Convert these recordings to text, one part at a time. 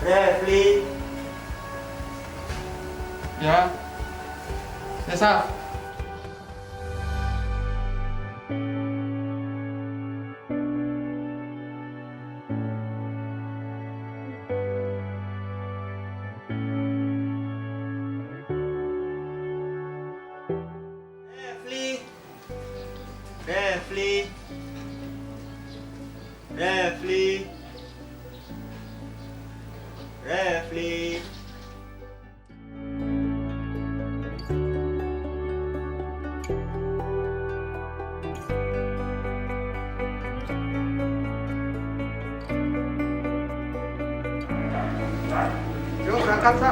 Refli. Ya. Nesa. Refli. Refli. Refli. Refli. Yuk berangkat, Sa.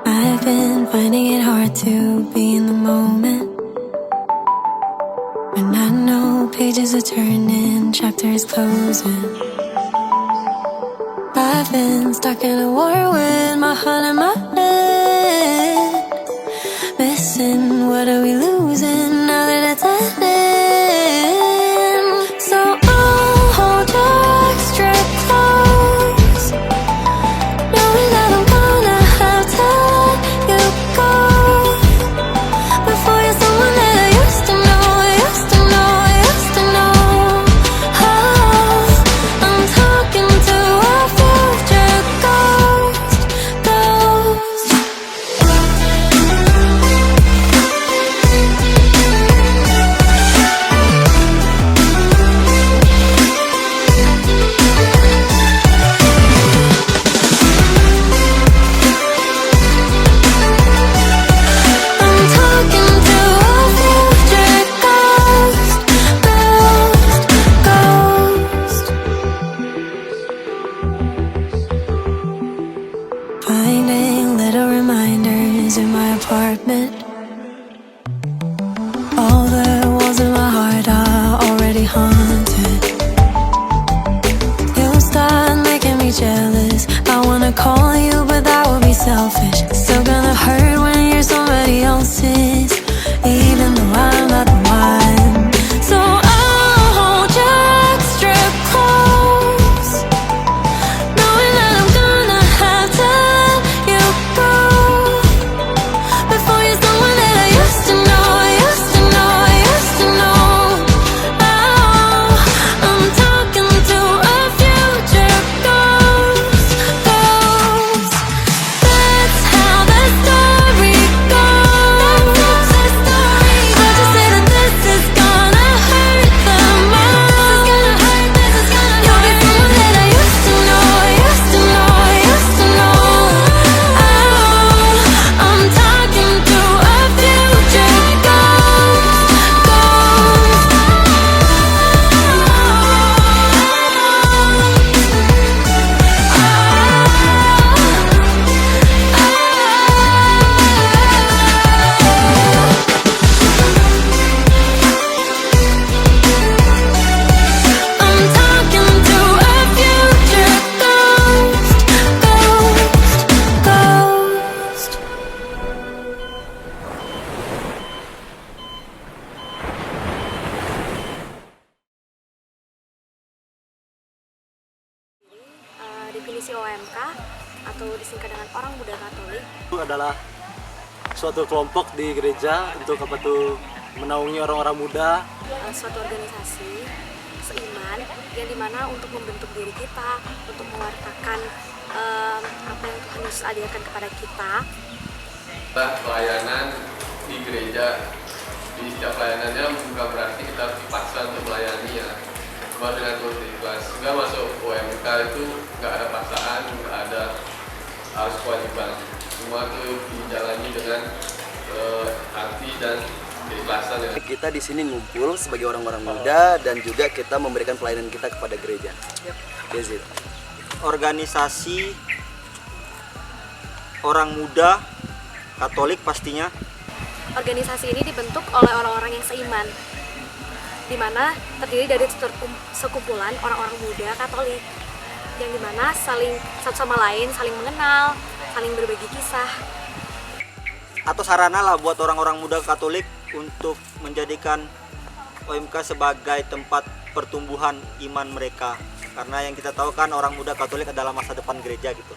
I've been finding it hard to be in the moment, when I know pages are turning, chapters closing. I've been stuck in a war with my heart in my head, missing what are we losing now that it's ending. So I'll hold your extra close, knowing that I'm gonna have to let you go before you're someone that I used to know, I used to know, I used to know. Oh, I'm talking to a future ghost, ghost. definisi OMK atau disingkat dengan Orang Muda Katolik Itu adalah suatu kelompok di gereja untuk apa tuh menaungi orang-orang muda. suatu organisasi seiman yang dimana untuk membentuk diri kita, untuk mewartakan apa yang Tuhan Yesus ajarkan kepada kita. Pelayanan di gereja, di setiap pelayanannya bukan berarti kita harus dipaksa untuk melayani ya, cuma dengan tulus ikhlas. Nggak masuk OMK itu nggak ada paksaan, nggak ada harus kewajiban, semua itu dijalani dengan hati dan keikhlasan ya. Kita di sini ngumpul sebagai orang-orang muda dan juga kita memberikan pelayanan kita kepada gereja. That's it. Organisasi orang muda Katolik pastinya. Organisasi ini dibentuk oleh orang-orang yang seiman, di mana terdiri dari sekumpulan orang-orang muda Katolik yang dimana saling satu sama lain saling mengenal, saling berbagi kisah. Atau sarana lah buat orang-orang muda Katolik untuk menjadikan OMK sebagai tempat pertumbuhan iman mereka. Karena yang kita tahu kan orang muda Katolik adalah masa depan gereja gitu.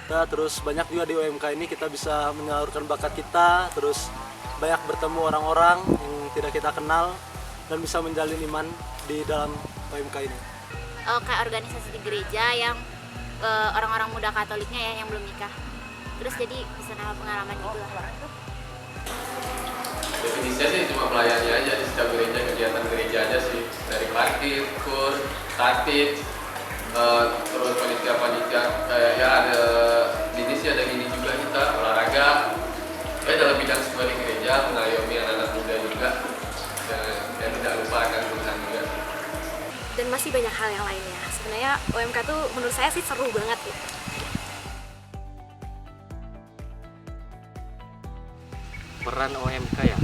Nah, terus banyak juga di OMK ini kita bisa menyalurkan bakat kita, terus banyak bertemu orang-orang yang tidak kita kenal dan bisa menjalin iman di dalam OMK ini. Kayak organisasi di gereja yang orang-orang muda Katoliknya ya yang belum nikah. Terus jadi bisa nambah pengalaman gitu lah. Definisinya sih cuma melayani aja di setiap gereja, kegiatan gereja aja sih, dari parkir, kur, tatip, terus panitia-panitia kayak ya ada ini sih, ada gini juga kita olahraga ya dalam bidang semua di gereja, mengayomi anak-anak muda juga dan tidak lupa akan Tuhan juga. Dan masih banyak hal yang lainnya. Sebenarnya OMK tuh menurut saya sih seru banget gitu. Peran OMK ya,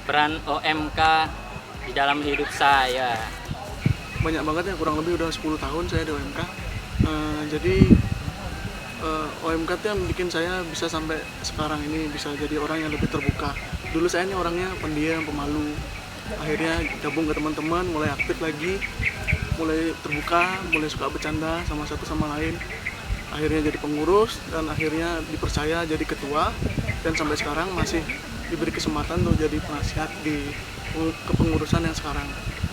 peran OMK di dalam hidup saya Banyak banget ya, kurang lebih udah 10 tahun saya di OMK. Jadi OMK itu yang bikin saya bisa sampai sekarang ini bisa jadi orang yang lebih terbuka. Dulu saya ini orangnya pendiam, pemalu. Akhirnya gabung ke teman-teman, mulai aktif lagi, mulai terbuka, mulai suka bercanda sama satu sama lain. Akhirnya jadi pengurus dan akhirnya dipercaya jadi ketua, dan sampai sekarang masih diberi kesempatan untuk jadi penasihat di kepengurusan yang sekarang.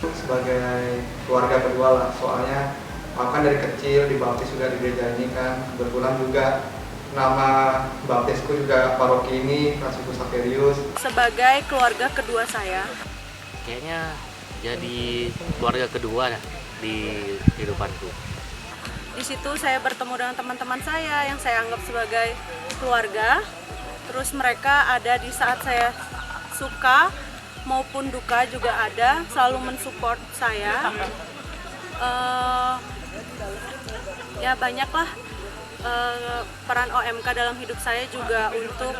Sebagai keluarga kedua lah, soalnya aku kan dari kecil dibaptis juga di gereja ini kan. Kebetulan juga nama baptisku juga paroki ini, Franciscus Xaverius. Sebagai keluarga kedua saya, kayaknya jadi keluarga kedua di kehidupanku. di situ saya bertemu dengan teman-teman saya yang saya anggap sebagai keluarga. Terus mereka ada di saat saya suka maupun duka juga ada, selalu mensupport saya. Ya banyaklah peran OMK dalam hidup saya juga untuk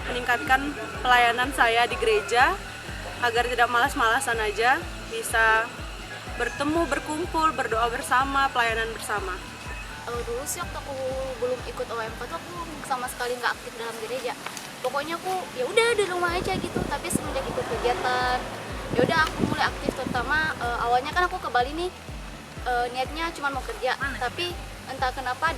meningkatkan pelayanan saya di gereja agar tidak malas-malasan aja, bisa bertemu, berkumpul, berdoa bersama, pelayanan bersama. Dulu sih waktu aku belum ikut OMK tuh aku sama sekali nggak aktif dalam gereja. Pokoknya aku ya udah di rumah aja gitu. Tapi semenjak ikut kegiatan, ya udah aku mulai aktif. Terutama awalnya kan aku ke Bali nih niatnya cuma mau kerja, tapi entah kenapa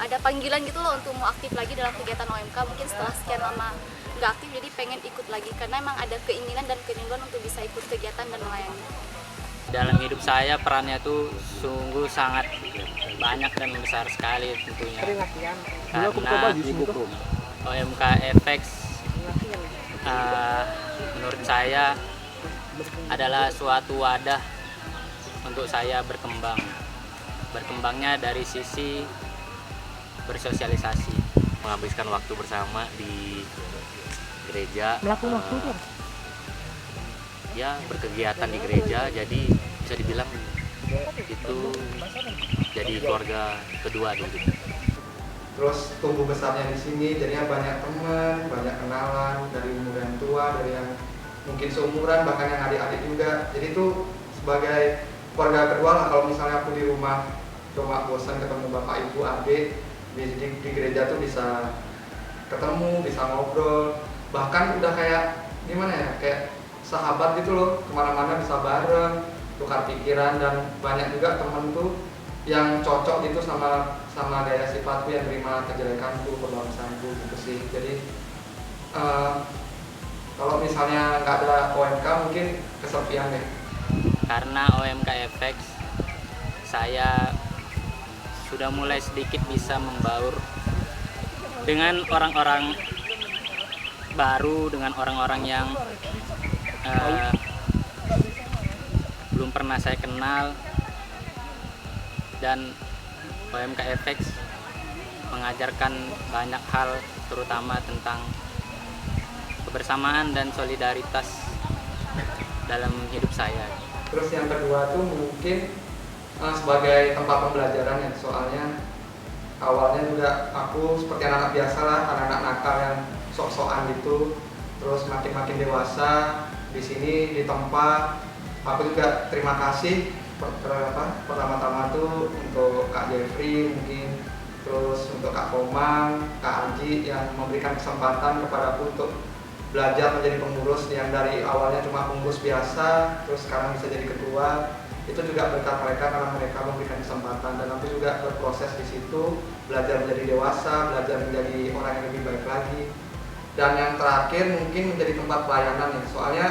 ada panggilan gitu loh untuk mau aktif lagi dalam kegiatan OMK. Mungkin setelah sekian lama nggak aktif, jadi pengen ikut lagi karena emang ada keinginan dan kerinduan untuk bisa ikut kegiatan dan melayani. Dalam hidup saya perannya tuh sungguh sangat banyak dan besar sekali tentunya. Karena OMK FX menurut saya adalah suatu wadah untuk saya berkembang. Berkembangnya dari sisi bersosialisasi, menghabiskan waktu bersama di gereja, ya berkegiatan di gereja, jadi bisa dibilang itu jadi keluarga kedua di hidup. Terus tumbuh besarnya di sini, jadinya banyak teman, banyak kenalan dari muda yang tua, dari yang mungkin seumuran, bahkan yang adik-adik juga. Jadi itu sebagai keluarga kedua lah. Kalau misalnya aku di rumah cuma bosan ketemu bapak ibu adik, di gereja tuh bisa ketemu, bisa ngobrol, bahkan udah kayak gimana ya, kayak sahabat gitu loh, kemana-mana bisa bareng, tukar pikiran, dan banyak juga temen tuh yang cocok gitu sama gaya sifatku, yang terima kejelekanku, perbagusanku gitu sih. Jadi kalau misalnya nggak ada OMK mungkin kesepian deh. Karena OMK FX, saya sudah mulai sedikit bisa membaur dengan orang-orang baru, dengan orang-orang yang belum pernah saya kenal. Dan OMK FX mengajarkan banyak hal, terutama tentang kebersamaan dan solidaritas dalam hidup saya. Terus yang kedua tuh mungkin sebagai tempat pembelajaran ya, soalnya awalnya juga aku seperti anak-anak biasa lah, anak-anak nakal yang sok-sokan gitu. Terus makin dewasa di sini di tempat, aku juga terima kasih pertama-tama tuh untuk Kak Jeffrey mungkin, terus untuk Kak Komang, Kak Anji yang memberikan kesempatan kepadaku untuk belajar menjadi pengurus, yang dari awalnya cuma pengurus biasa terus sekarang bisa jadi ketua. Itu juga berkat mereka, karena mereka memberikan kesempatan, dan aku juga berproses di situ, belajar menjadi dewasa, belajar menjadi orang yang lebih baik lagi. Dan yang terakhir mungkin menjadi tempat pelayanan ya, soalnya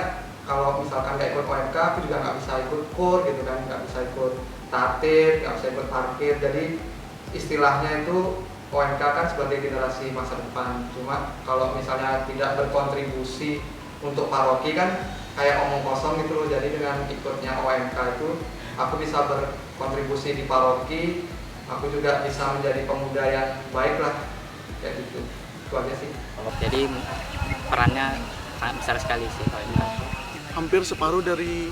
kalau misalkan nggak ikut OMK aku juga nggak bisa ikut kur gitu kan, nggak bisa ikut tatip, nggak bisa ikut parkir. Jadi istilahnya itu OMK kan sebagai generasi masa depan. Cuma kalau misalnya tidak berkontribusi untuk paroki kan kayak omong kosong gitu loh. Jadi dengan ikutnya OMK itu aku bisa berkontribusi di paroki, aku juga bisa menjadi pemuda yang baik lah, kayak gitu. Itu aja sih. Jadi perannya sangat besar sekali sih OMK. Hampir separuh dari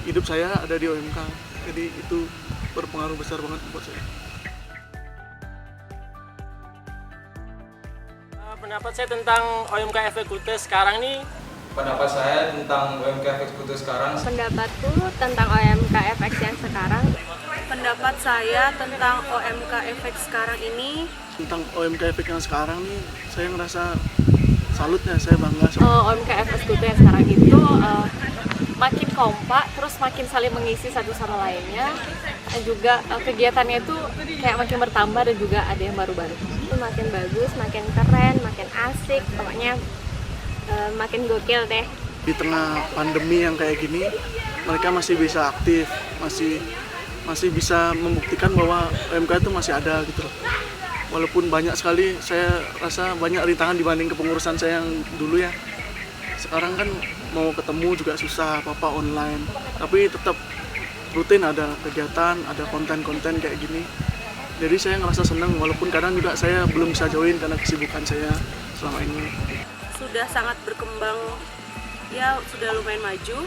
hidup saya ada di OMK, jadi itu berpengaruh besar banget buat saya. Pendapat saya tentang OMK FX Kuta sekarang nih. Pendapat saya tentang OMK FX Kuta sekarang. Pendapatku tentang OMK FX yang sekarang. Pendapat saya tentang OMK FX sekarang ini. Tentang OMK FX yang sekarang nih, saya ngerasa salutnya, saya bangga. OMK FX Kuta yang sekarang itu makin kompak, terus makin saling mengisi satu sama lainnya, dan juga kegiatannya itu kayak makin bertambah, dan juga ada yang baru-baru. Itu makin bagus, makin keren, makin asik, pokoknya makin gokil deh. Di tengah pandemi yang kayak gini, mereka masih bisa aktif, masih bisa membuktikan bahwa OMK itu masih ada gitu loh. Walaupun banyak sekali, saya rasa banyak rintangan dibanding kepengurusan saya yang dulu ya. Sekarang kan mau ketemu juga susah, apa-apa online. Tapi tetap rutin ada kegiatan, ada konten-konten kayak gini. Jadi saya ngerasa senang, walaupun kadang juga saya belum bisa join karena kesibukan saya selama ini. Sudah sangat berkembang, ya sudah lumayan maju.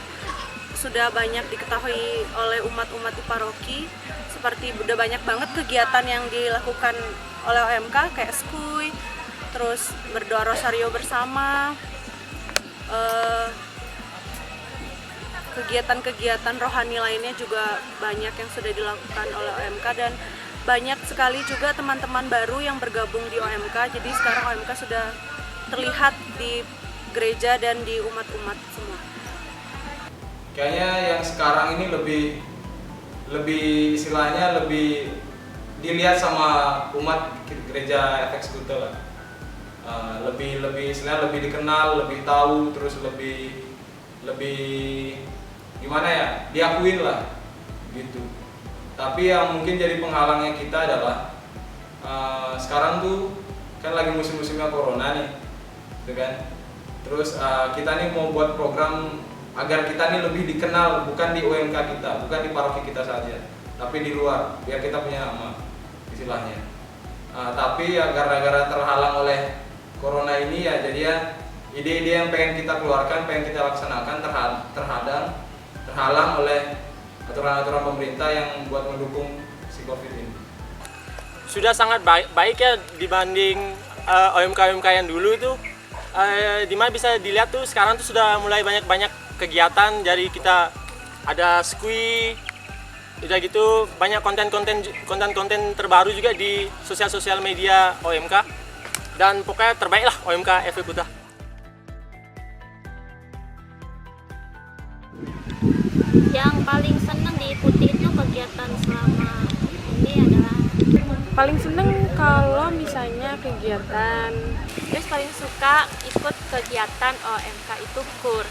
Sudah banyak diketahui oleh umat-umat di paroki. Seperti udah banyak banget kegiatan yang dilakukan oleh OMK, kayak skuy, terus berdoa rosario bersama, kegiatan-kegiatan rohani lainnya juga banyak yang sudah dilakukan oleh OMK, dan banyak sekali juga teman-teman baru yang bergabung di OMK. Jadi sekarang OMK sudah terlihat di gereja dan di umat-umat semua. Kayaknya yang sekarang ini lebih istilahnya lebih dilihat sama umat gereja FX Kuta lah. Lebih istilahnya lebih dikenal, lebih tahu, terus lebih gimana ya, diakuin lah gitu. Tapi yang mungkin jadi penghalangnya kita adalah sekarang tuh kan lagi musim-musimnya corona nih, gitu kan. Terus kita nih mau buat program agar kita nih lebih dikenal, bukan di OMK kita, bukan di paroki kita saja, tapi di luar, biar kita punya nama istilahnya. Tapi ya gara-gara terhalang oleh corona ini ya, jadi ya ide-ide yang pengen kita keluarkan, pengen kita laksanakan terhalang oleh aturan-aturan pemerintah yang buat mendukung si COVID ini. Sudah sangat baik ya dibanding OMK-OMK yang dulu itu. Dimana bisa dilihat tuh sekarang tuh sudah mulai banyak kegiatan, jadi kita ada skuy, udah gitu banyak konten terbaru juga di sosial media OMK, dan pokoknya terbaik lah OMK FX Kuta. Yang paling seneng diikuti itu kegiatan selama ini adalah Paling seneng kalau misalnya kegiatan. Terus paling suka ikut kegiatan OMK itu KUR.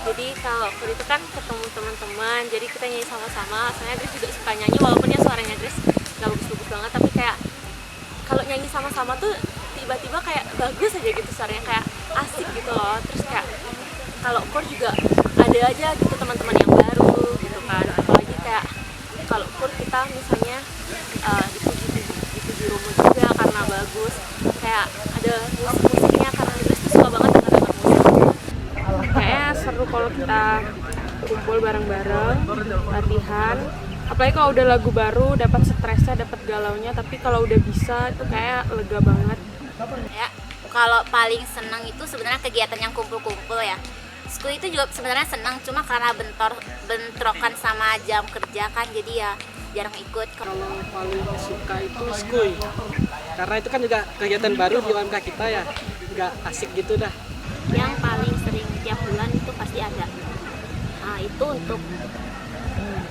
Jadi kalau KUR itu kan ketemu teman-teman, jadi kita nyanyi sama-sama. Soalnya Grace juga suka nyanyi, walaupun ya suaranya Grace nggak bagus-bagus banget, tapi kayak kalau nyanyi sama-sama tuh tiba-tiba kayak bagus aja gitu suaranya, kayak asik gitu loh. Terus kayak kalau KUR juga ada aja gitu teman-teman yang baru gitu kan. Apalagi kayak kalau KUR kita misalnya dipuji Romo juga karena bagus, kayak ada musik-musiknya karena Grace tuh suka banget denger musik. Kayaknya seru kalau kita kumpul bareng-bareng, latihan. Apalagi kalau udah lagu baru, dapat stresnya, dapat galaunya. Tapi kalau udah bisa itu kayak lega banget. ya. Kalau paling senang itu sebenarnya kegiatan yang kumpul-kumpul ya. School itu juga sebenarnya senang, cuma karena bentrokan sama jam kerja kan, jadi ya jarang ikut. Kalau paling suka itu skuy, karena itu kan juga kegiatan baru di OMK kita ya, nggak asik gitu dah. Yang paling sering tiap bulan itu pasti ada. Nah, itu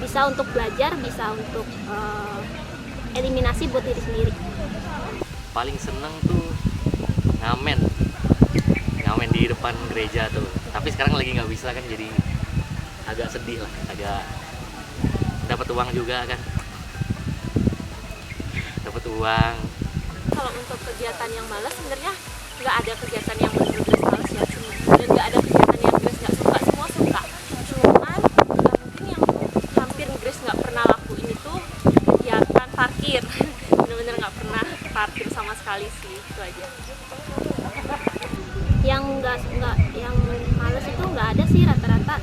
bisa untuk belajar, bisa untuk eliminasi buat diri sendiri. Paling seneng tuh ngamen di depan gereja tuh, tapi sekarang lagi nggak bisa kan, jadi agak sedih lah, agak dapat uang juga kan, dapat uang. Kalau untuk kegiatan yang malas sebenarnya nggak ada kegiatan yang menurut Grace malas ya, dan nggak ada kegiatan yang Grace nggak suka, semua suka. Cuman mungkin yang hampir Grace nggak pernah lakuin itu kegiatan parkir. Bener-bener nggak pernah parkir sama sekali sih, itu aja. Yang yang males itu nggak ada sih rata-rata.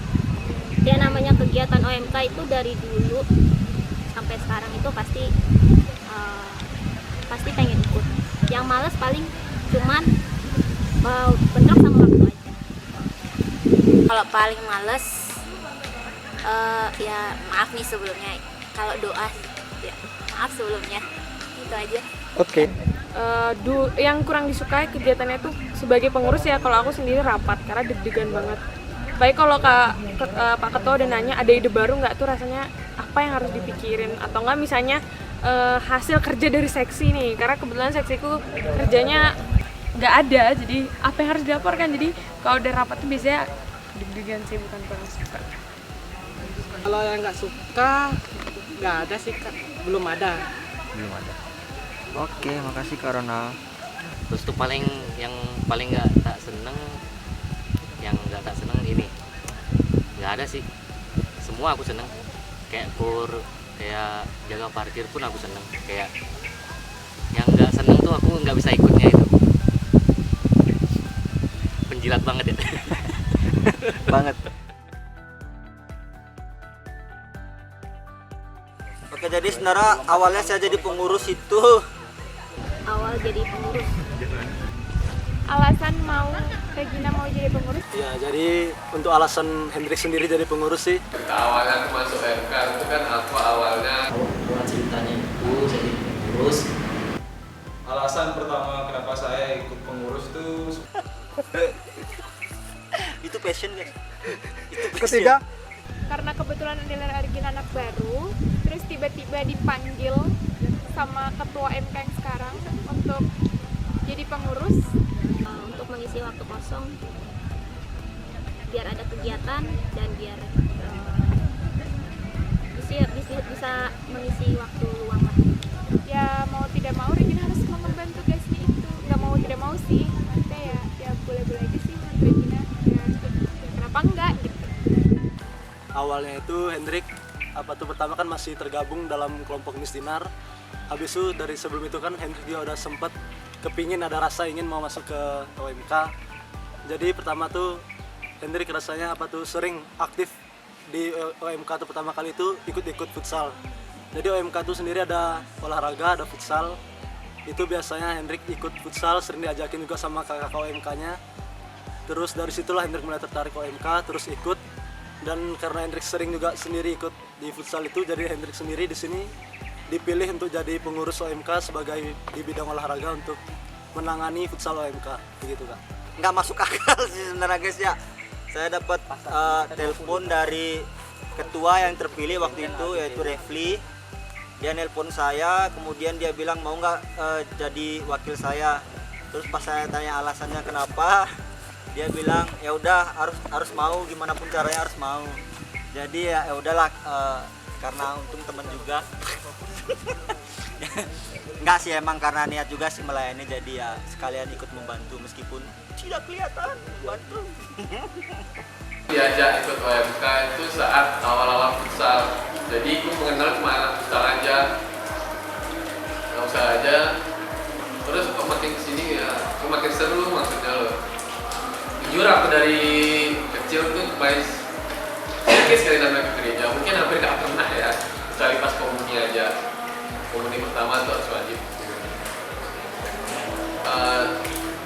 Ya namanya kegiatan OMK itu dari dulu sampai sekarang itu pasti pengen ikut. Yang males paling cuman bentrok sama waktu aja. Kalau paling males ya maaf nih sebelumnya. Kalau doa ya maaf sebelumnya. Itu aja. Oke. Yang kurang disukai kegiatannya itu sebagai pengurus ya, kalau aku sendiri rapat karena deg-degan banget. Baik kalau Pak Ketua udah nanya ada ide baru nggak tuh, rasanya apa yang harus dipikirin, atau nggak misalnya hasil kerja dari seksi nih, karena kebetulan seksiku kerjanya nggak ada, jadi apa yang harus dilaporkan. Jadi kalau udah rapat tuh biasanya deg-degan sih, bukan kurang suka. Kalau yang nggak suka nggak ada sih Kak, belum ada. Oke, makasih Kak Ronald. Terus tuh yang paling nggak tak seneng ini, nggak ada sih, semua aku seneng. Kayak KUR, kayak jaga parkir pun aku seneng. Kayak yang nggak seneng tuh aku nggak bisa ikutnya, itu penjilat banget ya. Banget. Oke, jadi sebenarnya awalnya saya jadi pengurus itu Awal jadi pengurus. Alasan Regina mau jadi pengurus? Ya, jadi untuk alasan Hendrik sendiri jadi pengurus sih. Awalnya aku masuk OMK itu kan aku awalnya ceritanya itu jadi pengurus. Alasan pertama kenapa saya ikut pengurus itu itu passion guys. Ketiga, Karena kebetulan adalah Regina anak baru, terus tiba-tiba dipanggil sama ketua MK yang sekarang untuk jadi pengurus. Untuk mengisi waktu kosong biar ada kegiatan dan biar bisa mengisi waktu luang lah. Ya mau tidak mau Regina harus mengemban tugasnya itu. Nggak mau tidak mau sih, maksudnya ya boleh-boleh aja sih menurut Regina. Ya, kenapa enggak gitu. Awalnya itu Hendrik pertama kan masih tergabung dalam kelompok Misdinar. Habis itu dari sebelum itu kan Hendrik dia udah sempat kepingin, ada rasa ingin mau masuk ke OMK. Jadi pertama tuh Hendrik rasanya sering aktif di OMK tuh, pertama kali itu ikut futsal. Jadi OMK tuh sendiri ada olahraga, ada futsal. Itu biasanya Hendrik ikut futsal, sering diajakin juga sama kakak OMK-nya. Terus dari situlah Hendrik mulai tertarik OMK, terus ikut. Dan karena Hendrik sering juga sendiri ikut di futsal itu, jadi Hendrik sendiri di sini dipilih untuk jadi pengurus OMK sebagai di bidang olahraga untuk menangani futsal OMK, begitu Kak. Nggak masuk akal sih sebenarnya guys ya. Saya dapat telepon dari ketua yang terpilih waktu itu yaitu Refli. Dia nelpon saya, kemudian dia bilang mau nggak jadi wakil saya. Terus pas saya tanya alasannya kenapa, dia bilang ya udah harus mau, gimana pun caranya harus mau. Jadi ya udahlah, karena untung teman juga. Enggak sih, emang karena niat juga sih melayani, jadi ya sekalian ikut membantu meskipun tidak kelihatan bantu. Diajak ikut OMK itu saat awal-awal futsal. Jadi aku mengenal cuma anak futsal aja, nggak usah aja. Terus kok makin kesini ya, aku makin seru maksudnya loh. Jujur aku dari kecil tuh main sedikit sekali datang ke gereja. Mungkin hampir nggak pernah ya, kecuali pas komuni aja. Komuni pertama tuh harus wajib.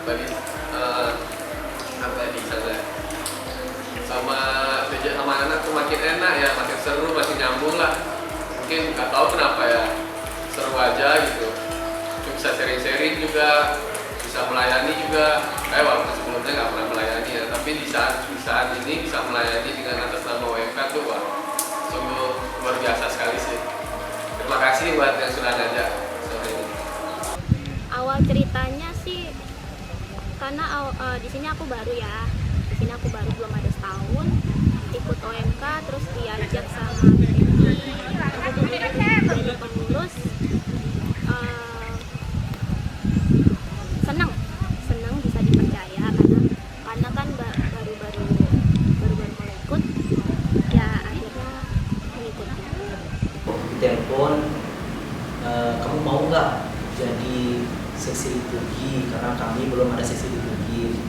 Tadi apa di sana? Sama anak-anak tuh makin enak ya, makin seru, makin nyambung lah. Mungkin nggak tahu kenapa ya, seru aja gitu. Bisa sharing-sharing juga, bisa melayani juga. Walaupun sebelumnya nggak pernah melayani ya, tapi di saat ini bisa melayani dengan atas nama OMK tuh wah, sungguh luar biasa sekali sih. Terima kasih buat yang sudah ngajak sore ini. Awal ceritanya sih karena di sini aku baru ya. Di sini aku baru belum ada setahun ikut OMK, terus diajak sama Peggy jadi pengurus. Senang bisa dipercaya karena kan baru mulai ikut ya, akhirnya mengikuti. Telepon, kamu mau nggak jadi seksi liturgi, karena kami belum ada seksi liturgi.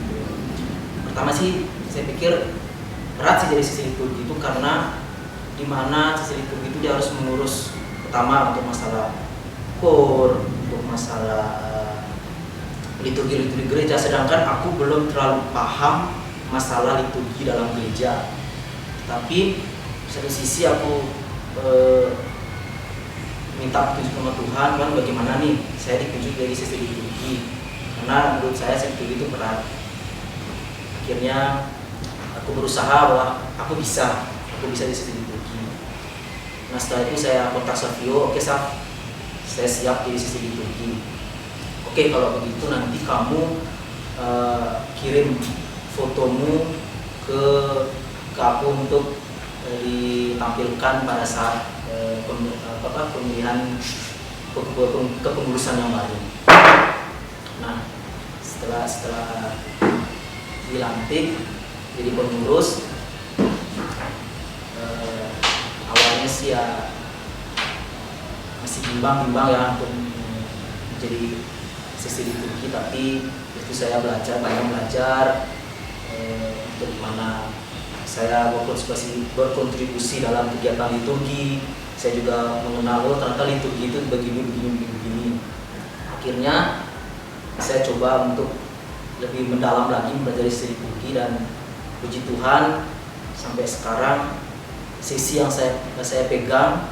Pertama sih saya pikir berat sih jadi seksi liturgi itu, karena dimana seksi liturgi itu dia harus mengurus pertama untuk masalah kor, untuk masalah liturgi gereja, sedangkan aku belum terlalu paham masalah liturgi dalam gereja. Tapi satu sisi aku minta petunjuk sama Tuhan, kan bagaimana nih saya ditunjuk jadi seksi liturgi, karena menurut saya seksi liturgi itu berat. Akhirnya aku berusaha bahwa aku bisa jadi seksi liturgi. Nah setelah itu saya kontak Savio, oke Sav, saya siap jadi seksi liturgi. Oke, kalau begitu nanti kamu kirim fotomu ke aku untuk ditampilkan pada saat pemilihan kepengurusan yang baru. Nah, setelah dilantik jadi pengurus, awalnya sih ya masih bimbang ya untuk menjadi seksi liturgi, tapi itu saya banyak belajar untuk gimana saya berkontribusi dalam kegiatan liturgi. Saya juga mengenal ternyata liturgi itu begini. Akhirnya saya coba untuk lebih mendalam lagi mempelajari seksi liturgi, dan puji Tuhan sampai sekarang sesi yang saya pegang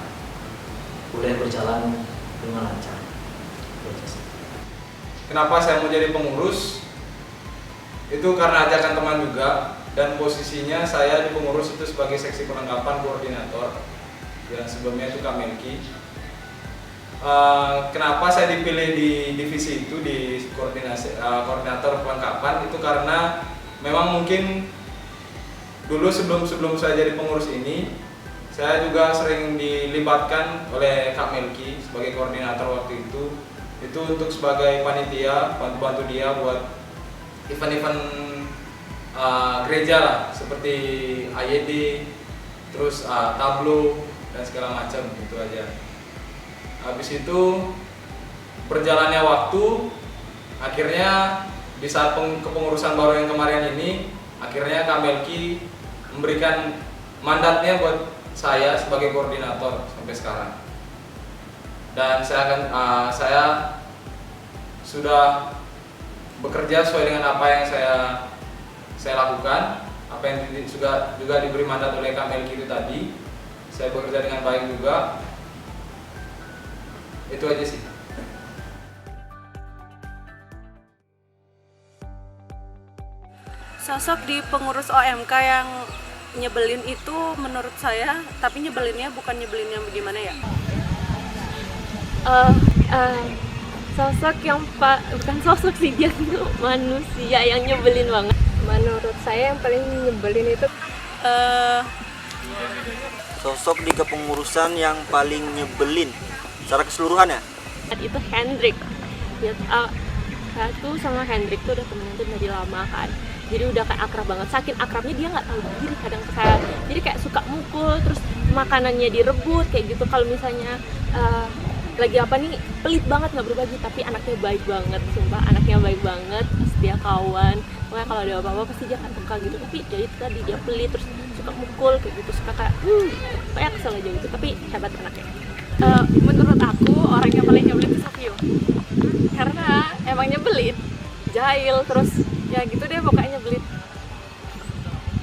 boleh berjalan dengan lancar. Kenapa saya mau jadi pengurus? Itu karena ajakan teman juga, dan posisinya saya di pengurus itu sebagai seksi perlengkapan koordinator, yang sebelumnya itu Kak Melki. Kenapa saya dipilih di divisi itu, di koordinator perlengkapan? Itu karena memang mungkin dulu sebelum saya jadi pengurus ini, saya juga sering dilibatkan oleh Kak Melki sebagai koordinator waktu itu untuk sebagai panitia, bantu dia buat event-event gereja lah, seperti AYD, terus tablo dan segala macam, gitu aja. Habis itu berjalannya waktu, akhirnya di saat kepengurusan baru yang kemarin ini, akhirnya Kak Melki memberikan mandatnya buat saya sebagai koordinator sampai sekarang. Dan saya sudah bekerja sesuai dengan apa yang saya lakukan, apa yang juga diberi mandat oleh Kak Melki itu tadi. Saya bekerja dengan baik juga. Itu aja sih. Sosok di pengurus OMK yang nyebelin itu menurut saya, tapi nyebelinnya bukan nyebelin yang bagaimana ya? Sosok yang bukan sosok sih, dia tuh manusia yang nyebelin banget. Menurut saya yang paling nyebelin itu Sosok di kepengurusan yang paling nyebelin secara keseluruhan ya? itu Hendrik. Saya tuh sama Hendrik tuh udah temenan tuh dari lama kan. Jadi udah kayak akrab banget. Saking akrabnya dia nggak tahu diri kadang ke saya. Jadi kayak suka mukul, terus makanannya direbut kayak gitu. Kalau misalnya lagi apa nih, pelit banget nggak berbagi, tapi anaknya baik banget, sumpah anaknya baik banget, setia kawan. Makanya kalau ada apa-apa pasti dia akan peka gitu, tapi ya itu tadi, dia pelit, terus suka mukul kayak gitu, suka kayak kesel aja gitu, tapi hebat anaknya. Menurut aku orang yang paling nyebelin itu Sofio, karena emang nyebelin, jahil, terus ya gitu deh pokoknya nyebelin.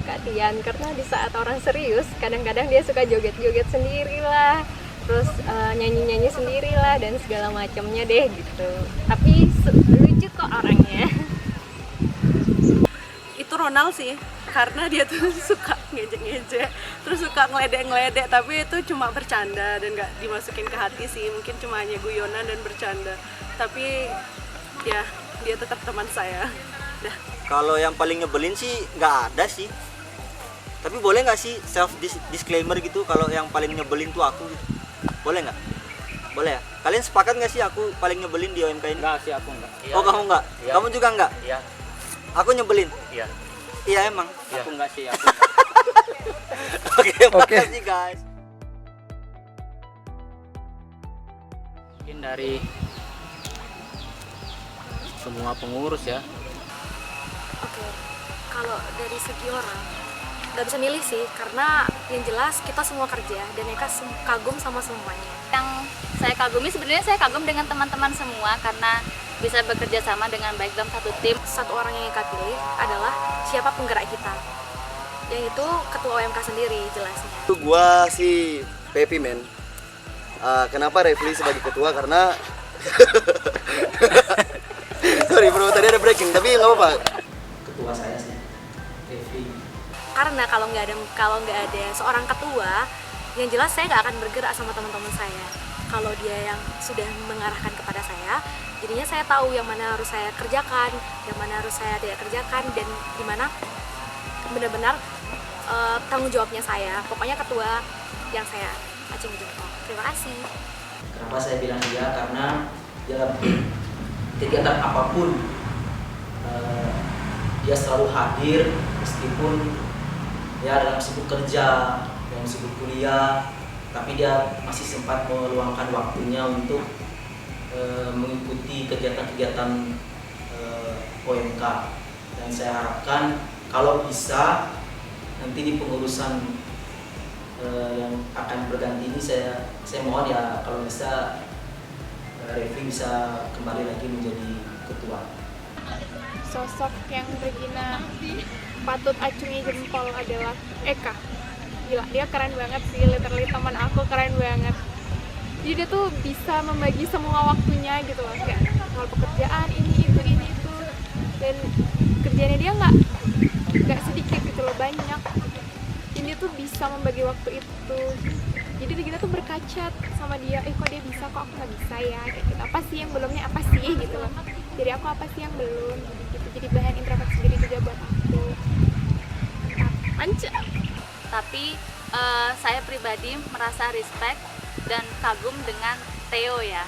Kak Tian, karena di saat orang serius kadang-kadang dia suka joget-joget sendiri lah, terus nyanyi-nyanyi sendiri lah dan segala macamnya deh gitu, tapi lucu kok orangnya. Itu Ronald sih, karena dia tuh suka ngejek-ngejek, terus suka ngeledek-ngeledek, tapi itu cuma bercanda dan nggak dimasukin ke hati sih, mungkin cuma hanya guyonan dan bercanda, tapi ya dia tetap teman saya. Dah. Kalau yang paling nyebelin sih nggak ada sih, tapi boleh nggak sih self disclaimer gitu kalau yang paling nyebelin tuh aku gitu? Boleh nggak? Boleh ya? Kalian sepakat nggak sih aku paling nyebelin di OMK ini? Enggak sih, aku enggak. Oh kamu nggak? Iya. Kamu juga nggak? Iya. Aku nyebelin? Iya. Iya emang? Aku enggak sih, aku enggak. Oke, makasih guys. Mungkin dari semua pengurus ya. Oke, kalau dari segi orang nggak bisa milih sih, karena yang jelas kita semua kerja dan mereka kagum sama semuanya. Yang saya kagumi sebenarnya, saya kagum dengan teman-teman semua karena bisa bekerja sama dengan baik dalam satu tim. Satu orang yang kita pilih adalah siapa penggerak kita, yaitu ketua OMK sendiri jelasnya. Itu gua sih Pepi men. Kenapa Refli sebagai ketua? Karena sorry bro, tadi ada breaking, tapi nggak apa-apa. Ketua saya sih, Refli. Karena kalau nggak ada seorang ketua, yang jelas saya nggak akan bergerak sama teman-teman saya. Kalau dia yang sudah mengarahkan kepada saya, jadinya saya tahu yang mana harus saya kerjakan, yang mana harus saya tidak kerjakan, dan di mana benar-benar tanggung jawabnya saya. Pokoknya ketua yang saya acungi jempol. Terima kasih. Kenapa saya bilang dia? Karena dalam kegiatan apapun dia selalu hadir, meskipun ya dalam sibuk kerja, dalam sibuk kuliah, tapi dia masih sempat meluangkan waktunya untuk mengikuti kegiatan-kegiatan OMK. Dan saya harapkan kalau bisa nanti di pengurusan yang akan berganti ini, saya mohon ya kalau bisa Refli bisa kembali lagi menjadi ketua. Sosok yang Regina patut acungi jempol adalah Eka. Gila, dia keren banget sih, literally teman aku keren banget. Jadi dia tuh bisa membagi semua waktunya gitu loh, kayak soal pekerjaan ini itu, dan kerjanya dia nggak sedikit gitu loh, banyak. Ini tuh bisa membagi waktu itu. Jadi kita tuh berkaca sama dia, kok dia bisa, kok aku nggak bisa ya, kayak gitu. Apa sih yang belumnya, apa sih gitu loh. Jadi aku apa sih yang belum, gitu. Jadi bahan introspeksi diri juga buat aku. Mantap. Tapi saya pribadi merasa respect dan kagum dengan Theo ya.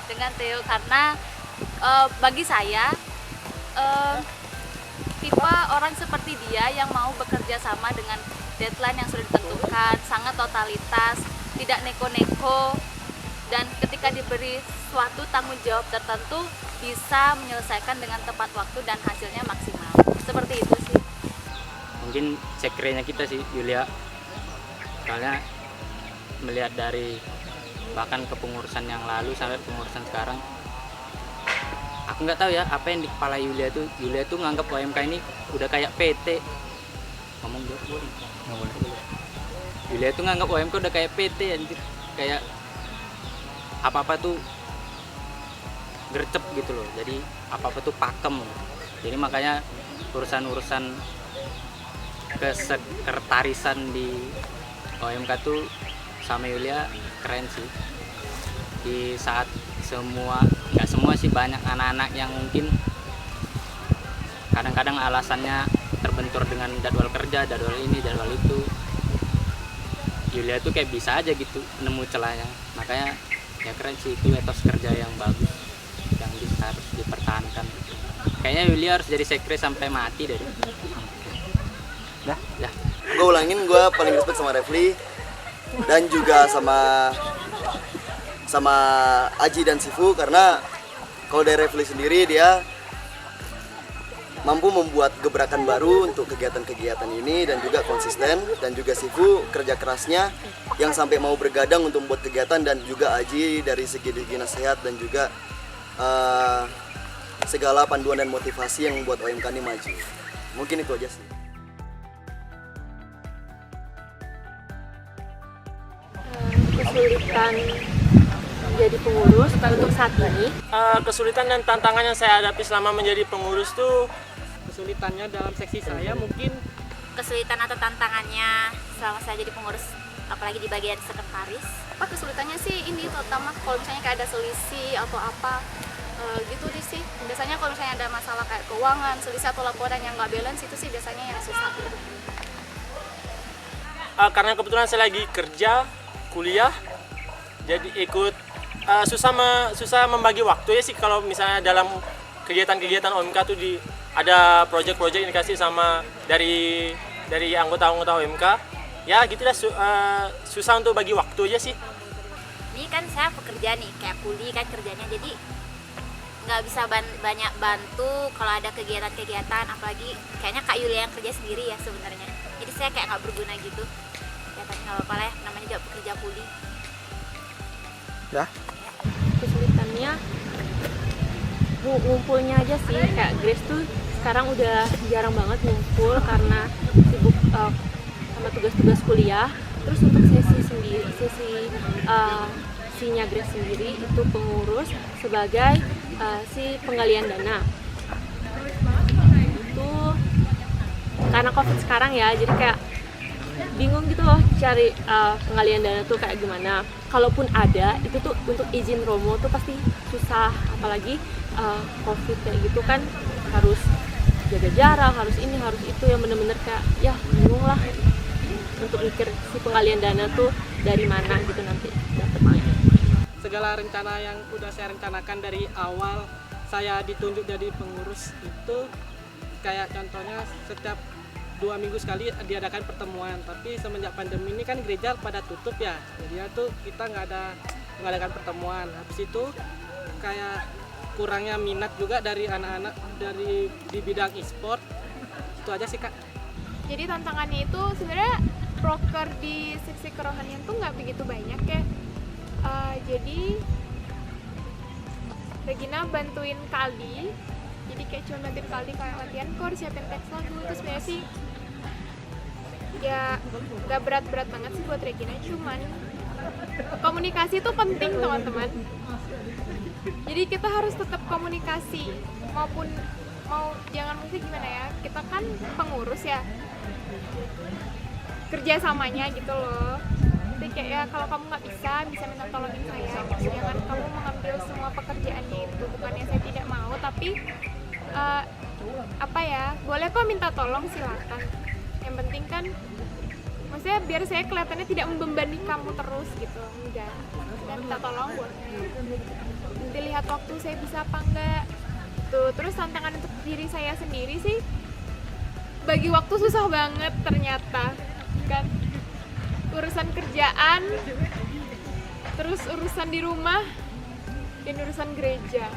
Dengan Theo karena bagi saya tipe orang seperti dia yang mau bekerja sama dengan deadline yang sudah ditentukan, sangat totalitas, tidak neko-neko, dan ketika diberi suatu tanggung jawab tertentu bisa menyelesaikan dengan tepat waktu dan hasilnya maksimal. Seperti itu sih. Mungkin sekretnya kita sih Yulia, karena melihat dari bahkan kepengurusan yang lalu sampai pengurusan sekarang, aku nggak tahu ya apa yang di kepala Yulia tuh nganggap OMK ini udah kayak PT. Ngomong dulu. Yulia tuh nganggap OMK udah kayak PT anjir, kayak apa-apa tuh gercep gitu loh, jadi apa-apa tuh pakem. Jadi makanya urusan-urusan kesekretarisan di OMK tuh sama Yulia keren sih. Di saat nggak semua sih, banyak anak-anak yang mungkin kadang-kadang alasannya terbentur dengan jadwal kerja, jadwal ini, jadwal itu. Yulia tuh kayak bisa aja gitu nemu celahnya. Makanya ya keren sih, itu etos kerja yang bagus yang harus dipertahankan. Kayaknya Yulia harus jadi sekre sampai mati deh. Dah. Gue ulangin, gue paling respect sama Refli dan juga sama Aji dan Sifu, karena kalau dari Refli sendiri dia mampu membuat gebrakan baru untuk kegiatan-kegiatan ini dan juga konsisten, dan juga Sifu kerja kerasnya yang sampai mau bergadang untuk membuat kegiatan, dan juga Aji dari segi nasihat dan juga segala panduan dan motivasi yang membuat OMK ini maju. Mungkin itu aja sih. Kesulitan menjadi pengurus untuk saat ini. Kesulitan dan tantangan yang saya hadapi selama menjadi pengurus tuh, kesulitannya dalam seksi saya mungkin Kesulitan atau tantangannya selama saya jadi pengurus, apalagi di bagian sekretaris. Kesulitannya sih ini, terutama kalau misalnya kayak ada selisih atau apa gitu sih. Biasanya kalau misalnya ada masalah kayak keuangan, selisih atau laporan yang nggak balance, itu sih biasanya yang susah. Karena kebetulan saya lagi kerja, kuliah, jadi ikut susah membagi waktu ya sih. Kalau misalnya dalam kegiatan-kegiatan OMK tuh ada proyek-proyek yang dikasih sama dari anggota-anggota OMK, ya gitu lah, susah untuk bagi waktu aja sih. Ini kan saya pekerja nih, kayak kuli kan kerjanya, jadi nggak bisa banyak bantu kalau ada kegiatan-kegiatan, apalagi kayaknya Kak Yulia yang kerja sendiri ya sebenarnya. Jadi saya kayak nggak berguna gitu. Ya tapi nggak apa-apa lah ya, namanya juga pekerja kuli. Ya. Kesulitannya ngumpulnya aja sih, kayak Grace tuh sekarang udah jarang banget ngumpul karena sibuk sama tugas-tugas kuliah. Terus untuk sesinya Grace sendiri itu pengurus sebagai si penggalian dana. Itu karena COVID sekarang ya, jadi kayak bingung gitu loh cari pengalian dana tuh kayak gimana. Kalaupun ada, itu tuh untuk izin Romo tuh pasti susah, apalagi COVID kayak gitu kan, harus jaga jarak, harus ini, harus itu, yang bener-bener kayak ya bingung lah untuk mikir si pengalian dana tuh dari mana gitu nanti dapetnya. Segala rencana yang udah saya rencanakan dari awal saya ditunjuk jadi pengurus itu, kayak contohnya setiap 2 minggu sekali diadakan pertemuan, tapi semenjak pandemi ini kan gereja pada tutup ya, jadi tuh kita nggak ada mengadakan pertemuan. Habis itu kayak kurangnya minat juga dari anak-anak di bidang e-sport. Itu aja sih Kak. Jadi tantangannya itu sebenarnya proker di seksi kerohanian tuh nggak begitu banyak ya. Jadi Regina bantuin Kali, jadi kayak cuma bantuin Kali kayak latihan chord, siapin teks lagu. Terus sebenarnya sih ya nggak berat-berat banget sih buat Regina, cuman komunikasi itu penting teman-teman. Jadi kita harus tetap komunikasi, jangan mesti gimana ya, kita kan pengurus ya, kerjasamanya gitu loh. Jadi kayak ya kalau kamu nggak bisa minta tolongin saya, jangan kamu mengambil semua pekerjaannya itu. Bukannya saya tidak mau, tapi boleh kok minta tolong, silakan. Yang penting kan maksudnya biar saya kelihatannya tidak membebani kamu terus gitu, enggak. Dan minta tolong boleh, nanti lihat waktu saya bisa apa enggak tuh. Terus tantangan untuk diri saya sendiri sih, bagi waktu susah banget ternyata kan. Urusan kerjaan, terus urusan di rumah, dan urusan gereja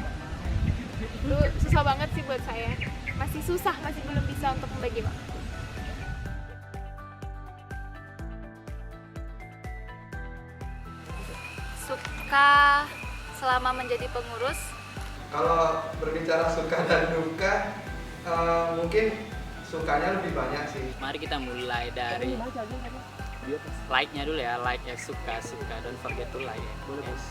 itu susah banget sih buat saya. Masih susah, masih belum bisa untuk membagi waktu. Suka selama menjadi pengurus? Kalau berbicara suka dan duka, mungkin sukanya lebih banyak sih. Mari kita mulai dari like-nya dulu ya, like ya, suka, don't forget to like. Yes.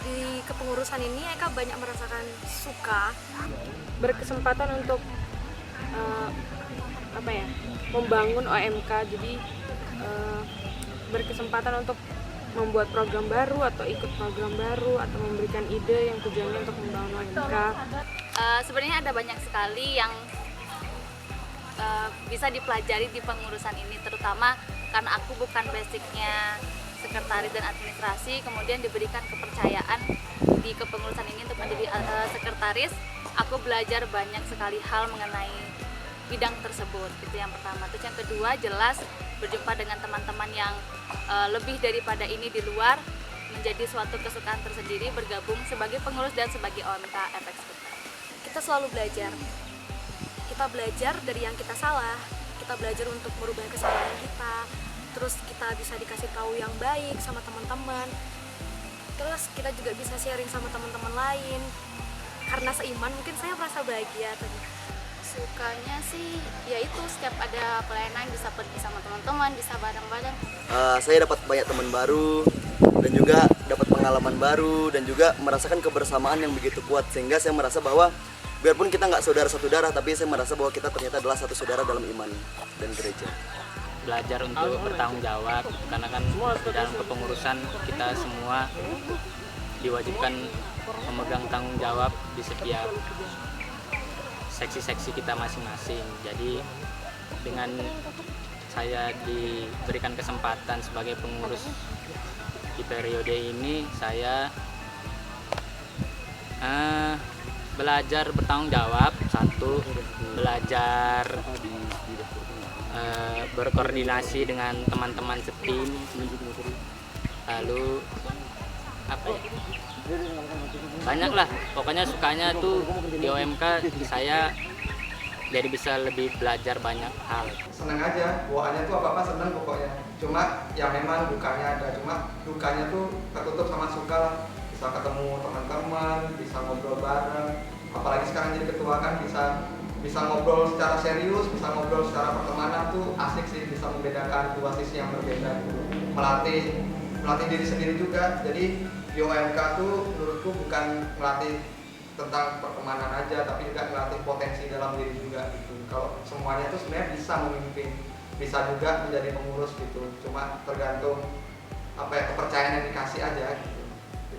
Di kepengurusan ini Eka banyak merasakan suka, berkesempatan untuk membangun OMK, jadi berkesempatan untuk membuat program baru atau ikut program baru atau memberikan ide yang tujuannya untuk membangun OMK. Sebenarnya ada banyak sekali yang bisa dipelajari di pengurusan ini, terutama karena aku bukan basicnya sekretaris dan administrasi, kemudian diberikan kepercayaan di kepengurusan ini untuk menjadi sekretaris. Aku belajar banyak sekali hal mengenai bidang tersebut, itu yang pertama. Terus yang kedua, jelas berjumpa dengan teman-teman yang lebih daripada ini di luar, menjadi suatu kesukaan tersendiri bergabung sebagai pengurus dan sebagai OMK FX Skuter. Kita selalu belajar. Kita belajar dari yang kita salah, kita belajar untuk merubah kesalahan kita, terus kita bisa dikasih tahu yang baik sama teman-teman, terus kita juga bisa sharing sama teman-teman lain. Karena seiman mungkin saya merasa bahagia tadi. Sukanya sih yaitu setiap ada pelayanan bisa pergi sama teman-teman, bisa bareng-bareng. Saya dapat banyak teman baru dan juga dapat pengalaman baru dan juga merasakan kebersamaan yang begitu kuat, sehingga saya merasa bahwa biarpun kita nggak saudara satu darah, tapi saya merasa bahwa kita ternyata adalah satu saudara dalam iman dan gereja. Belajar untuk bertanggung jawab, karena kan dalam kepengurusan kita semua diwajibkan memegang tanggung jawab di setiap seksi-seksi kita masing-masing. Jadi dengan saya diberikan kesempatan sebagai pengurus di periode ini, saya belajar bertanggung jawab, satu, belajar berkoordinasi dengan teman-teman setim, lalu banyak lah, pokoknya sukanya tuh di OMK saya jadi bisa lebih belajar banyak hal. Senang aja, bawaannya tuh apa-apa senang pokoknya. Cuma ya memang dukanya ada, cuma dukanya tuh tertutup sama suka lah. Bisa ketemu teman-teman, bisa ngobrol bareng, apalagi sekarang jadi ketua kan bisa ngobrol secara serius, bisa ngobrol secara pertemanan tuh asik sih, bisa membedakan dua sisi yang berbeda, melatih diri sendiri juga. Jadi di OMK tuh menurutku bukan melatih tentang pertemanan aja, tapi juga melatih potensi dalam diri juga gitu. Kalau semuanya tuh sebenarnya bisa memimpin, bisa juga menjadi pengurus gitu, cuma tergantung kepercayaan yang dikasih aja gitu.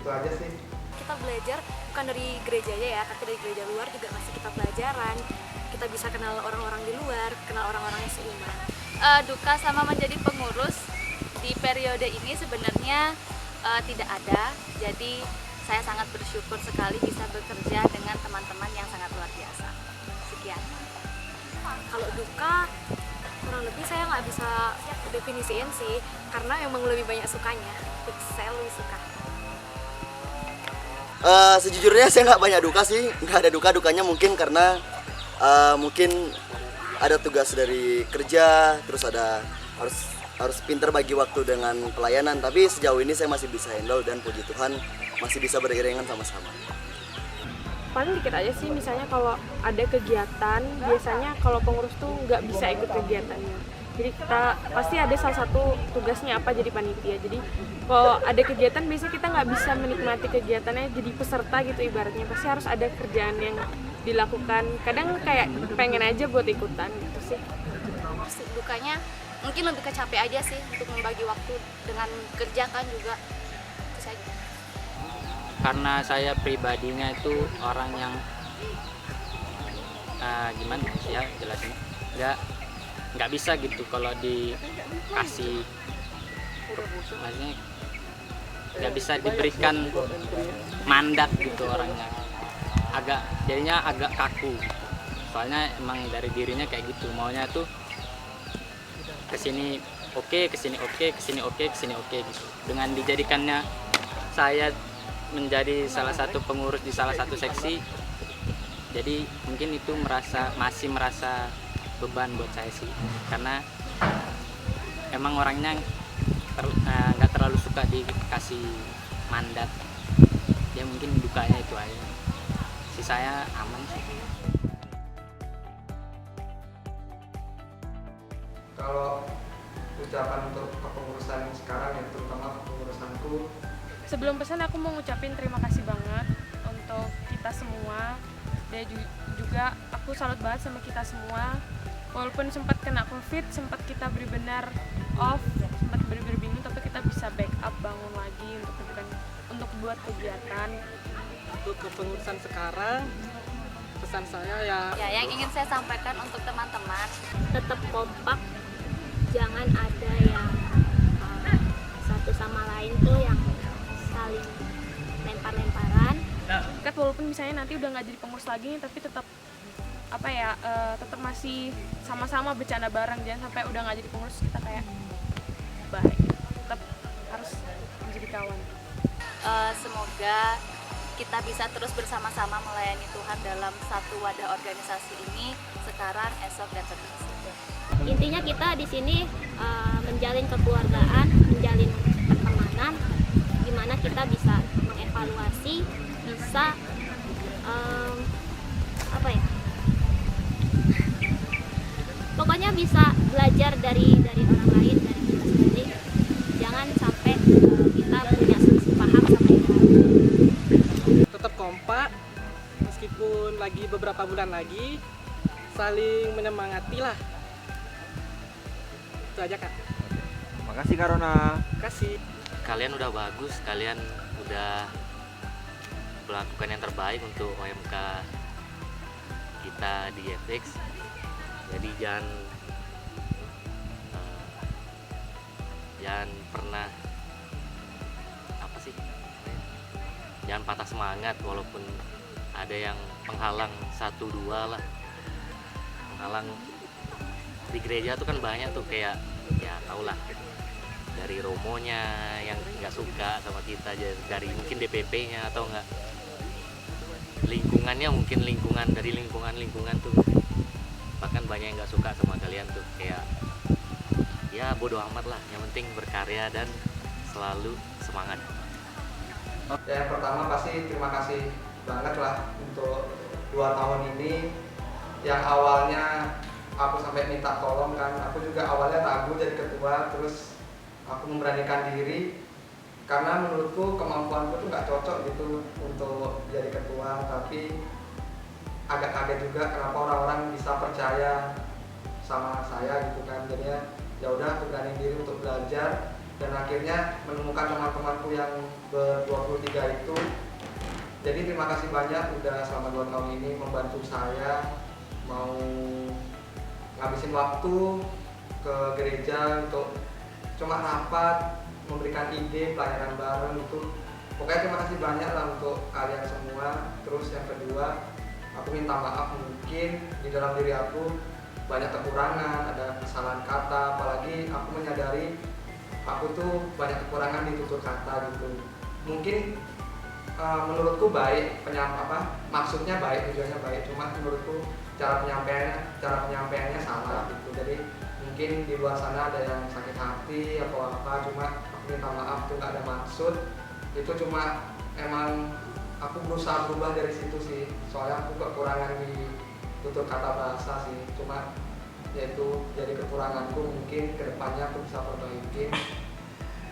Itu aja sih. Kita belajar bukan dari gereja aja ya, tapi dari gereja luar juga masih kita pelajaran. Kita bisa kenal orang-orang di luar, kenal orang-orang yang seiman. Duka sama menjadi pengurus di periode ini sebenarnya tidak ada. Jadi saya sangat bersyukur sekali bisa bekerja dengan teman-teman yang sangat luar biasa. Sekian. Kalau duka, kurang lebih saya nggak bisa definisiin sih, karena emang lebih banyak sukanya. Saya lebih suka. Sejujurnya saya nggak banyak duka sih, nggak ada dukanya mungkin karena mungkin ada tugas dari kerja, terus ada harus pintar bagi waktu dengan pelayanan, tapi sejauh ini saya masih bisa handle dan puji Tuhan masih bisa beriringan sama-sama. Paling dikit aja sih, misalnya kalau ada kegiatan, biasanya kalau pengurus tuh nggak bisa ikut kegiatannya. Jadi kita pasti ada salah satu tugasnya apa, jadi panitia. Jadi kalau ada kegiatan biasanya kita nggak bisa menikmati kegiatannya jadi peserta gitu ibaratnya. Pasti harus ada kerjaan yang dilakukan. Kadang kayak pengen aja buat ikutan gitu sih. Dukanya mungkin lebih capek aja sih untuk membagi waktu dengan kerja kan juga. Itu saja. Karena saya pribadinya itu orang yang gimana ya jelasin, nggak bisa gitu kalau dikasih, maksudnya nggak bisa diberikan mandat gitu orangnya, jadinya agak kaku, soalnya emang dari dirinya kayak gitu, maunya tuh kesini oke, kesini oke, kesini oke, kesini oke gitu. Dengan dijadikannya saya menjadi salah satu pengurus di salah satu seksi, jadi mungkin itu masih merasa beban buat saya sih, karena emang orangnya nggak terlalu suka dikasih mandat. Ya mungkin dukanya itu aja, si saya aman sih. Kalau ucapan untuk kepengurusan sekarang ya, terutama kepengurusanku, Sebelum pesan aku mau ngucapin terima kasih banget untuk kita semua. Dan juga aku salut banget sama kita semua walaupun sempat kena COVID, sempat kita benar-benar off, sempat benar-benar bingung, tapi kita bisa backup bangun lagi untuk buat kegiatan. Untuk kepengurusan sekarang, pesan saya ya yang ingin saya sampaikan untuk teman-teman, tetap kompak, jangan ada yang satu sama lain tuh yang saling lempar-lemparan. Kan walaupun misalnya nanti udah nggak jadi pengurus lagi, tapi tetap tetap masih sama-sama bercanda bareng, jangan sampai udah nggak jadi pengurus kita kayak baik, tetap harus menjadi kawan. Semoga kita bisa terus bersama-sama melayani Tuhan dalam satu wadah organisasi ini, sekarang, esok, dan seterusnya. Intinya kita di sini menjalin kekeluargaan, menjalin pertemanan, gimana kita bisa mengevaluasi, bisa pokoknya bisa belajar dari orang lain, dari kita sendiri. Jangan sampai kita punya selisih paham sama yang lain. Tetap kompak, meskipun lagi beberapa bulan lagi, saling menyemangati lah. Itu aja Kak. Makasih Kak Rona. Kasih. Kalian udah bagus, kalian udah melakukan yang terbaik untuk OMK kita di FX. Jadi jangan pernah jangan patah semangat, walaupun ada yang penghalang 1-2 lah. Penghalang di gereja tuh kan banyak tuh, kayak ya tau lah, dari romonya yang nggak suka sama kita, dari mungkin DPP-nya atau enggak lingkungannya, mungkin lingkungan tuh bahkan banyak yang nggak suka sama kalian tuh, kayak ya bodo amat lah, yang penting berkarya dan selalu semangat. Ya, yang pertama pasti terima kasih banget lah untuk 2 tahun ini, yang awalnya aku sampai minta tolong kan, aku juga awalnya ragu jadi ketua, terus aku memberanikan diri karena menurutku kemampuanku tuh nggak cocok gitu untuk jadi ketua, tapi agak kaget juga kenapa orang-orang bisa percaya sama saya gitu kan. Jadinya ya udah aku berani diri untuk belajar, dan akhirnya menemukan teman-temanku yang ber-23 itu. Jadi terima kasih banyak udah selama 2 tahun ini membantu saya, mau ngabisin waktu ke gereja untuk cuma rapat, memberikan ide, pelayanan bareng gitu. Pokoknya terima kasih banyak lah untuk kalian semua. Terus yang kedua, aku minta maaf mungkin di dalam diri aku banyak kekurangan, ada kesalahan kata, apalagi aku menyadari aku tuh banyak kekurangan di tutur kata gitu. Mungkin menurutku baik, maksudnya baik, tujuannya baik, cuma menurutku cara penyampaiannya salah gitu. Jadi mungkin di luar sana ada yang sakit hati atau apa, cuma aku minta maaf tuh nggak ada maksud. Itu cuma emang aku berusaha berubah dari situ sih, soalnya aku kekurangan di tutur kata bahasa sih, cuma yaitu jadi kekuranganku, mungkin kedepannya aku bisa perbaikin.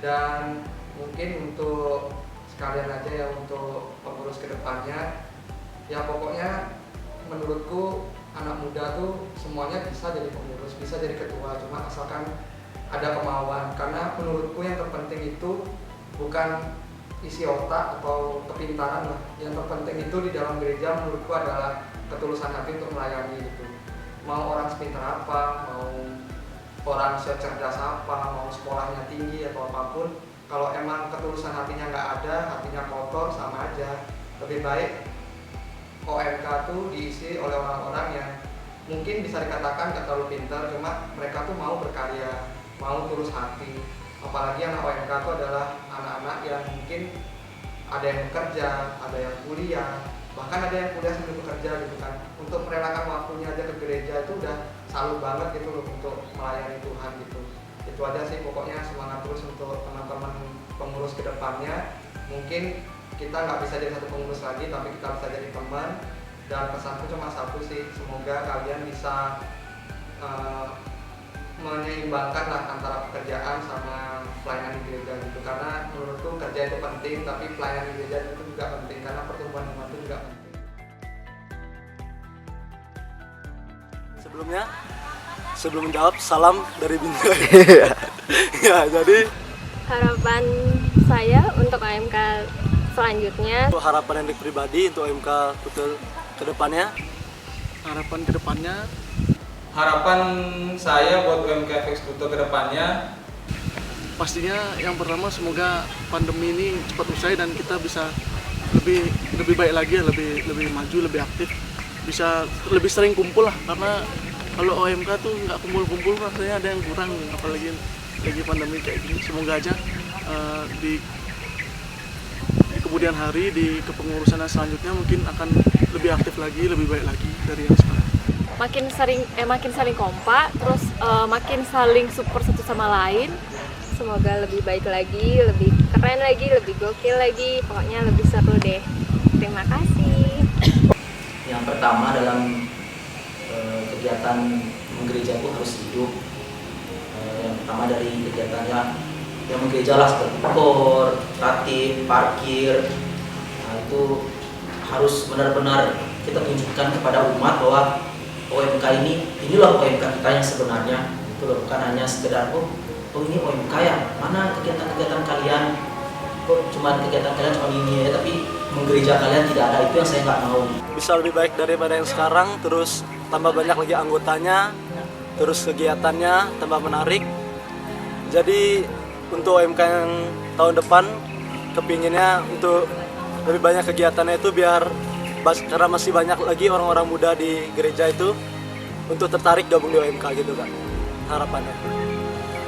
Dan mungkin untuk sekalian aja ya, untuk pengurus kedepannya ya, pokoknya menurutku anak muda tuh semuanya bisa jadi pengurus, bisa jadi ketua, cuma asalkan ada kemauan. Karena menurutku yang terpenting itu bukan isi otak atau kepintaran lah, yang terpenting itu di dalam gereja menurutku adalah ketulusan hati untuk melayani gitu. Mau orang sepintar apa, mau orang secerdas apa, mau sekolahnya tinggi atau apapun, kalau emang ketulusan hatinya nggak ada, hatinya kotor, sama aja. Lebih baik OMK tuh diisi oleh orang-orang yang mungkin bisa dikatakan nggak terlalu pintar, cuma mereka tuh mau berkarya, mau tulus hati. Apalagi anak OMK itu adalah anak-anak yang mungkin ada yang bekerja, ada yang kuliah, bahkan ada yang kuliah sambil bekerja gitu kan. Untuk merelakan waktunya aja ke gereja itu udah salut banget gitu loh untuk melayani Tuhan gitu. Itu aja sih pokoknya, semangat terus untuk teman-teman pengurus kedepannya. Mungkin kita nggak bisa jadi satu pengurus lagi, tapi kita bisa jadi teman. Dan pesanku cuma satu sih, semoga kalian bisa menyeimbangkan lah antara pekerjaan sama pelayanan di gereja gitu. Karena menurutku kerja itu penting, tapi pelayanan di gereja itu juga penting, karena pertumbuhan iman itu juga penting. Sebelumnya sebelum menjawab, salam dari Binjai. Ya, jadi Harapan saya untuk OMK selanjutnya, harapan Hendrik pribadi untuk OMK Kutel ke depannya. Harapan kedepannya, Harapan saya buat UMK FX Kuto ke depannya, pastinya yang pertama semoga pandemi ini cepat usai dan kita bisa lebih baik lagi, lebih maju, lebih aktif, bisa lebih sering kumpul lah, karena kalau OMK tuh nggak kumpul-kumpul rasanya ada yang kurang, apalagi lagi pandemi kayak gini. Semoga aja di kemudian hari di kepengurusan selanjutnya mungkin akan lebih aktif lagi, lebih baik lagi dari yang sekarang. makin saling kompak, terus makin saling support satu sama lain. Semoga lebih baik lagi, lebih keren lagi, lebih gokil lagi, pokoknya lebih seru deh. Terima kasih. Yang pertama dalam kegiatan gereja itu harus hidup. Yang pertama dari kegiatannya yang menggereja lah, seperti kor, tatib, parkir. Nah, itu harus benar-benar kita tunjukkan kepada umat bahwa OMK inilah OMK kita yang sebenarnya. Itu loh, bukan hanya sekedar oh ini OMK ya, mana kegiatan-kegiatan kalian, kok cuma kegiatan kalian cuma ini ya, tapi menggereja kalian tidak ada. Itu yang saya nggak mau. Bisa lebih baik daripada yang sekarang, terus tambah banyak lagi anggotanya, terus kegiatannya tambah menarik. Jadi untuk OMK yang tahun depan kepinginnya untuk lebih banyak kegiatannya itu biar karena masih banyak lagi orang-orang muda di gereja itu untuk tertarik gabung di OMK gitu kan harapannya.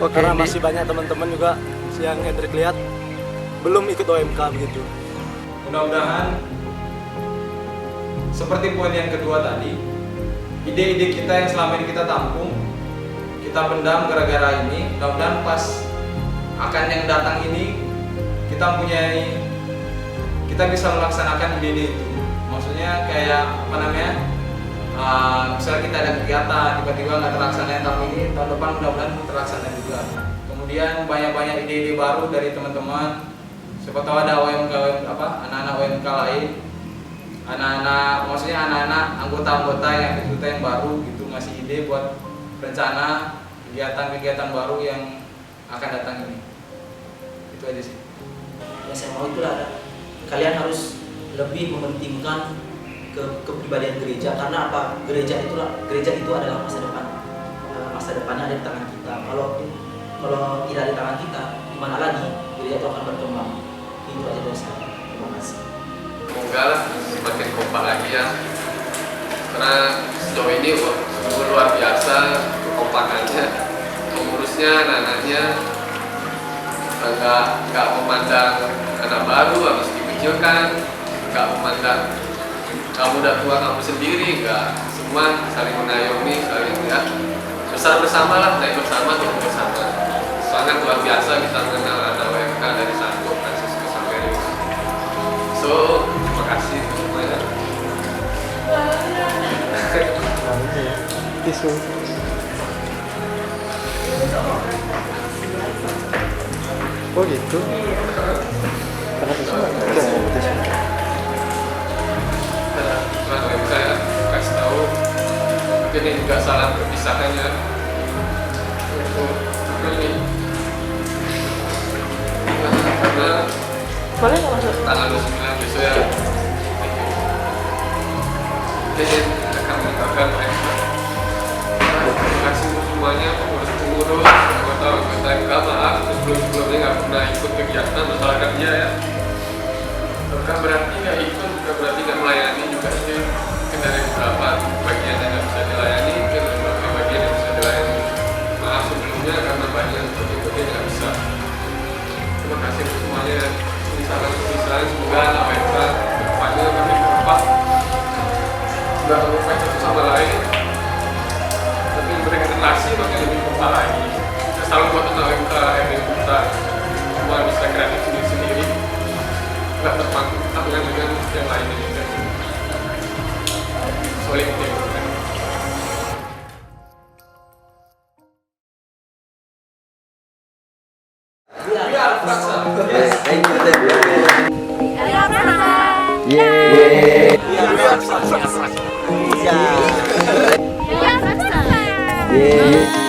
Oke, Karena masih banyak teman-teman juga yang Hendrik lihat belum ikut OMK begitu. mudah-mudahan seperti poin yang kedua tadi, ide-ide kita yang selama ini kita tampung, kita pendam gara-gara ini, mudah-mudahan pas akan yang datang ini kita bisa melaksanakan ide-ide itu. Maksudnya kayak apa namanya, misalnya kita ada kegiatan tiba-tiba nggak terlaksana tahun ini, tahun depan mudah-mudahan terlaksana juga. Kemudian banyak-banyak ide-ide baru dari teman-teman. Siapa tahu ada anak-anak OMK lain, anak-anak anggota-anggota yang baru gitu ngasih ide buat rencana kegiatan-kegiatan baru yang akan datang ini. Itu aja sih. Yang saya mau itulah kalian harus lebih mementingkan kepribadian gereja, karena apa? Gereja itu adalah masa depan. Masa depannya ada di tangan kita. Kalau tidak di tangan kita, gimana lagi gereja itu akan berkembang? Itu aja dari saya. Terima kasih. Semoga lah semakin kompak lagi ya. Karena sejauh ini sungguh luar biasa kekompakannya, pengurusnya, anak-anaknya nggak memandang anak baru harus dikecilkan, nggak memandang kamu udah tua kamu sendiri, nggak, semua saling mengayomi, saling ya besar bersama lah, naik bersama, turun bersama. Sangat luar biasa kita mengenal anak OMK dari Santo Fransiskus Xaverius. So terima kasih semuanya. Tisu. Oh gitu. Karena tisu tisu. Saya kasih tahu, mungkin ini juga salah perpisahannya. Ini karena boleh nggak masuk? Tanggal 29 besok ya. Jadi akan meninggalkan OMK. Terima kasih untuk semuanya, pengurus-pengurus, anggota MK, maaf sebelumnya nggak pernah ikut kegiatan masalah kerja ya. Bukan berarti nggak ikut, bukan berarti nggak melayani juga sih. Mungkin dari beberapa bagian yang nggak bisa dilayani, mungkin beberapa bagian yang bisa dilayani. Maaf sebelumnya karena banyak ikut-ikutnya nggak bisa. Terima kasih untuk semuanya. Ini salam semoga anak OMK kedepannya makin kompak, nggak kompak satu sama lain, tapi memberikan relasi makin lebih kompak lagi. Saya selalu buat anak OMK yang kita semua bisa kreatif sendiri-sendiri, nggak terpaku dengan yang lainnya juga. Solid tim. Yeay.